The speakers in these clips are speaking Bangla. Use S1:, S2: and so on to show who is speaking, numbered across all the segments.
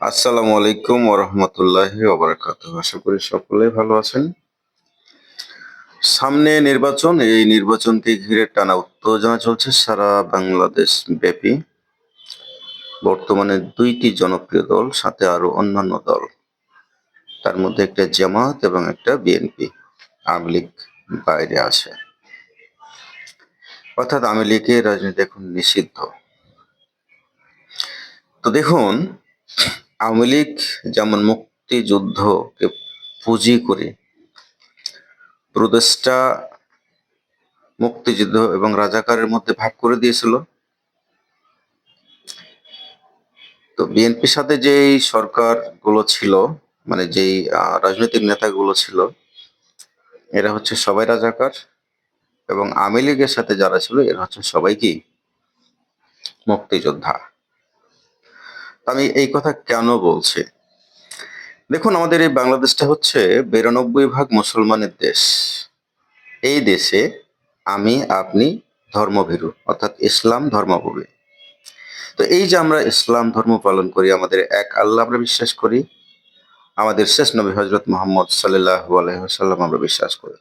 S1: আসসালামু আলাইকুম ওরহমতুল্লাহি ওবারাকাতুহু। আশা করি সকলে ভালো আছেন। সামনে নির্বাচন, এই নির্বাচনকে ঘিরে টানা উত্তেজনা চলছে সারা বাংলাদেশ ব্যাপী। বর্তমানে ২টি জনপ্রিয় দল, সাথে আরো অন্যান্য দল। তার মধ্যে একটা জামায়াত এবং একটা বিএনপি। আওয়ামী লীগ বাইরে আছে। অর্থাৎ আওয়ামী লীগের রাজনীতি এখন নিষিদ্ধ। তো দেখুন, আওয়ামী লীগ যেমন মুক্তিযুদ্ধকে পুঁজি করে প্রদেশটা মুক্তিযুদ্ধ এবং রাজাকারের মধ্যে ভাগ করে দিয়েছিল, তো বিএনপির সাথে যেই সরকারগুলো ছিল, মানে যেই রাজনৈতিক নেতাগুলো ছিল, এরা হচ্ছে সবাই রাজাকার, এবং আওয়ামী লীগের সাথে যারা ছিল এরা হচ্ছে সবাই কি মুক্তিযোদ্ধা। আমি এই কথা কেন বলছি? দেখুন, আমাদের এই বাংলাদেশটা হচ্ছে 92% মুসলমানের দেশ। এই দেশে আমি আপনি ধর্মভীরু, অর্থাৎ ইসলাম ধর্মাবলম্বী। তো এই যে আমরা ইসলাম ধর্ম পালন করি, আমাদের এক আল্লাহ আমরা বিশ্বাস করি, আমাদের শেষ নবী হযরত মুহাম্মদ সাল্লাল্লাহু আলাইহি ওয়াসাল্লাম আমরা বিশ্বাস করি।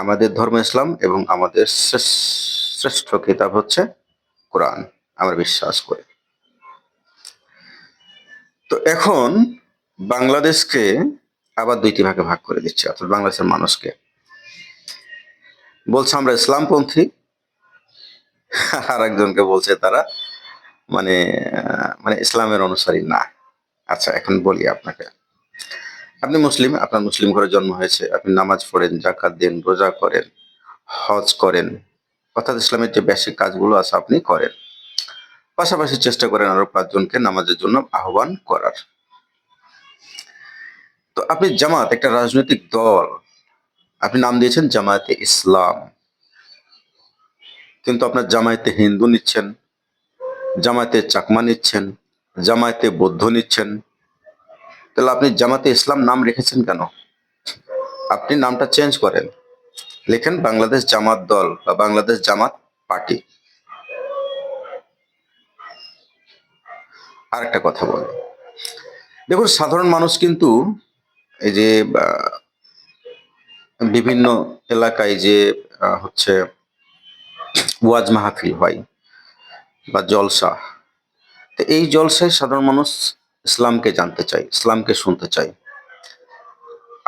S1: আমাদের ধর্ম ইসলাম এবং আমাদের শ্রেষ্ঠ কিতাব হচ্ছে কোরআন, আমরা বিশ্বাস করি। তো এখন বাংলাদেশকে আবার ২টি ভাগে ভাগ করে দিচ্ছে, অর্থাৎ বাংলাদেশের মানুষকে বলছে আমরা ইসলামপন্থী, আর একজনকে বলছে তারা মানে মানে ইসলামের অনুসারী না। আচ্ছা, এখন বলি আপনাকে, আপনি মুসলিম, আপনার মুসলিম ঘরে জন্ম হয়েছে, আপনি নামাজ পড়েন, যাকাত দেন, রোজা করেন, হজ করেন, অর্থাৎ ইসলামের যে বেসিক কাজগুলো আছে আপনি করেন। পাশাপাশি চেষ্টা করেন আরো ৫ জনকে নামাজের জন্য আহ্বান করার। তো আপনি জামাত একটা রাজনৈতিক দল, আপনি নাম দিয়েছেন জামায়াতে ইসলাম, কিন্তু আপনার জামায়াতে হিন্দু নিচ্ছেন, জামায়াতে চাকমা নিচ্ছেন, জামায়াতে বৌদ্ধ নিচ্ছেন। তাহলে আপনি জামাতে ইসলাম নাম রেখেছেন কেন? আপনি নামটা চেঞ্জ করেন, লেখেন বাংলাদেশ জামাত দল বা বাংলাদেশ জামাত পার্টি। আর একটা কথা বলি, দেখুন সাধারণ মানুষ কিন্তু এই যে বিভিন্ন এলাকায় যে হচ্ছে ওয়াজ মাহফিল হয় বা জলসা, তো এই জলসায় সাধারণ মানুষ ইসলামকে জানতে চায়, ইসলামকে শুনতে চায়,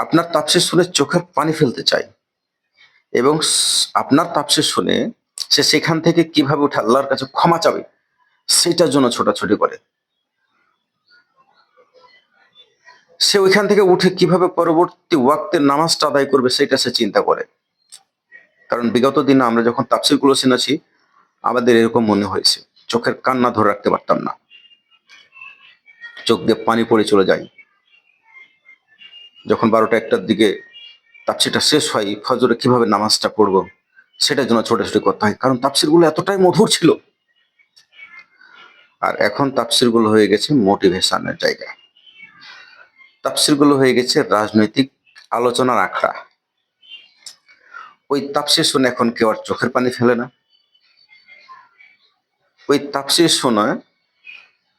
S1: আপনার তাফসীর শুনে চোখের পানি ফেলতে চায়, এবং আপনার তাফসীর শুনে সে সেখান থেকে কিভাবে উঠে আল্লাহর কাছে ক্ষমা চাবে সেটার জন্য ছোটাছুটি করে। সে ওইখান থেকে উঠে কিভাবে পরবর্তী ওয়াক্তের নামাজটা আদায় করবে সেটা সে চিন্তা করে। কারণ বিগত দিনে আমরা যখন তাফসীরগুলো শুনেছি, আমাদের এরকম মনে হয়েছে চোখের কান্না ধরে রাখতে পারতাম না, চোখ দিয়ে পানি পড়ে চলে যায়। যখন ১২টা ১টার দিকে তাফসীরটা শেষ হয়, ফজরে কিভাবে নামাজটা পড়বো সেটার জন্য ছোটাছুটি করতে হয়, কারণ তাফসীরগুলো এতটাই মধুর ছিল। আর এখন তাফসীরগুলো হয়ে গেছে মোটিভেশনের জায়গা, তাফসীরগুলো হয়ে গেছে রাজনৈতিক আলোচনার আখড়া। ওই তাফসীর শুনে এখন কেউ আর চোখের পানি ফেলে না। ওই তাফসীর শুনে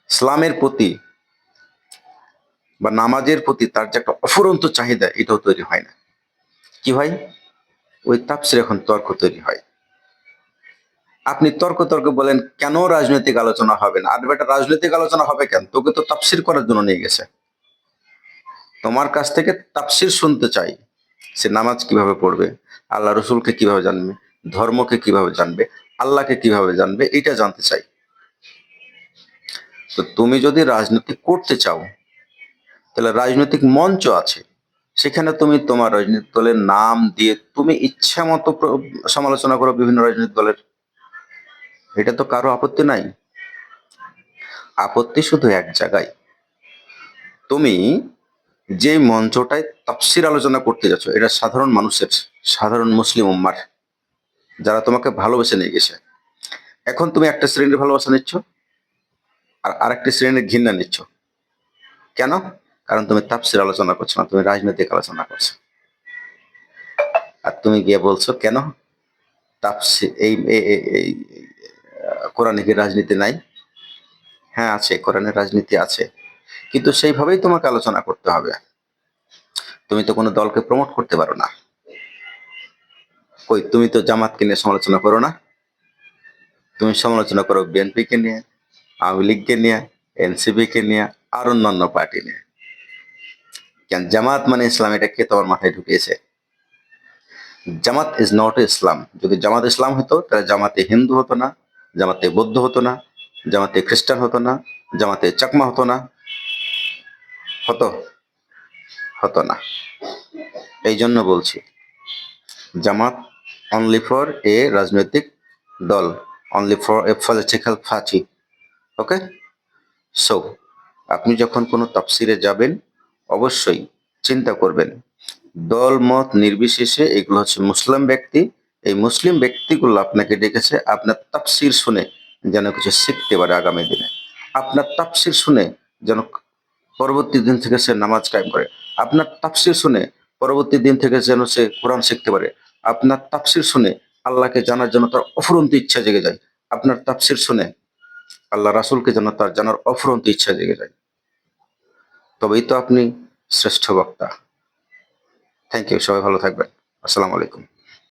S1: ইসলামের প্রতি বা নামাজের প্রতি তার যে একটা অফুরন্ত চাহিদা, এটাও তৈরি হয় না। কি হয়? ওই তাফসীর এখন তর্ক তৈরি হয়। আপনি তর্ক তর্ক বলেন কেন রাজনৈতিক আলোচনা হবে না? আর বেটা রাজনৈতিক আলোচনা হবে কেন? তোকে তো তাফসীর করার জন্য নিয়ে গেছে। তোমার কাছ থেকে তাফসীর শুনতে চাই। সে নামাজ কিভাবে পড়বে, আল্লাহ রসুলকে কিভাবে জানবে, ধর্মকে কিভাবে জানবে, আল্লাহকে কিভাবে জানবে, এটা জানতে চাই। তো তুমি যদি রাজনীতি করতে চাও, তাহলে রাজনৈতিক মঞ্চ আছে, সেখানে তুমি তোমার রাজনৈতিক দলের নাম দিয়ে তুমি ইচ্ছা মতো সমালোচনা করো বিভিন্ন রাজনৈতিক দলের। এটা তো কারো আপত্তি নাই। আপত্তি শুধু এক জায়গায়, তুমি যে মঞ্চটায় তাফসীর আলোচনা করতে যাচ্ছ, এটা সাধারণ মানুষের, সাধারণ মুসলিম উম্মার, যারা তোমাকে ভালোবেসে নিয়ে গেছে। এখন তুমি একটা শ্রেণীর ভালোবাসা নিচ্ছ আর আরেকটি শ্রেণীর ঘৃণা নিচ্ছ। কেন? কারণ তুমি তাফসীর আলোচনা করছো না, তুমি রাজনৈতিক আলোচনা করছো। আর তুমি গিয়ে বলছো কেন তাফসীর এই কোরআনে কি রাজনীতি নাই? হ্যাঁ আছে, কোরআনে রাজনীতি আছে, কিন্তু সেইভাবেই তোমাকে আলোচনা করতে হবে। তুমি তো কোনো দলকে প্রমোট করতে পারো না। কই, তুমি তো জামাতকে নিয়ে সমালোচনা করো না? তুমি সমালোচনা করো বিএনপিকে নিয়ে, আওয়ামী লীগকে নিয়ে, এনসিপি-কে নিয়ে, আর অন্যান্য পার্টি নিয়ে। কেন জামাত মানে ইসলাম, এটা কে তোমার মাথায় ঢুকিয়েছে? জামাত ইজ নট ইসলাম। যদি জামাত ইসলাম হতো তাহলে জামাতে হিন্দু হতো না, জামাতে বৌদ্ধ হতো না, জামাতে খ্রিস্টান হতো না, জামাতে চাকমা হতো না। হতো? হতো না। এই জন্য বলছি জামাত অনলি ফর এ রাজনৈতিক দল, only for a political party. Okay? So আপনি যখন কোনো তাফসিরে যাবেন অবশ্যই চিন্তা করবেন দল মত নির্বিশেষে এগুলো হচ্ছে মুসলিম ব্যক্তি। এই মুসলিম ব্যক্তিগুলো আপনাকে ডেকেছে আপনার তাফসির শুনে যেন কিছু শিখতে পারে আগামী দিনে। আপনার তাফসির শুনে যেন পরবর্তী দিন থেকে সে নামাজ কায়েম করে। আপনার তাফসির শুনে পরবর্তী দিন থেকে যেন সে কোরআন শিখতে পারে। আপনার তাফসির শুনে আল্লাহকে জানার জন্য তার অফুরন্ত ইচ্ছা জেগে যায়। আপনার তাফসির শুনে আল্লাহ রাসূলকে যেন তার জানার অফুরন্ত ইচ্ছা জেগে যায়। তবেই তো আপনি শ্রেষ্ঠ বক্তা। Thank you. সবাই ভালো থাকবেন। আসসালামু আলাইকুম।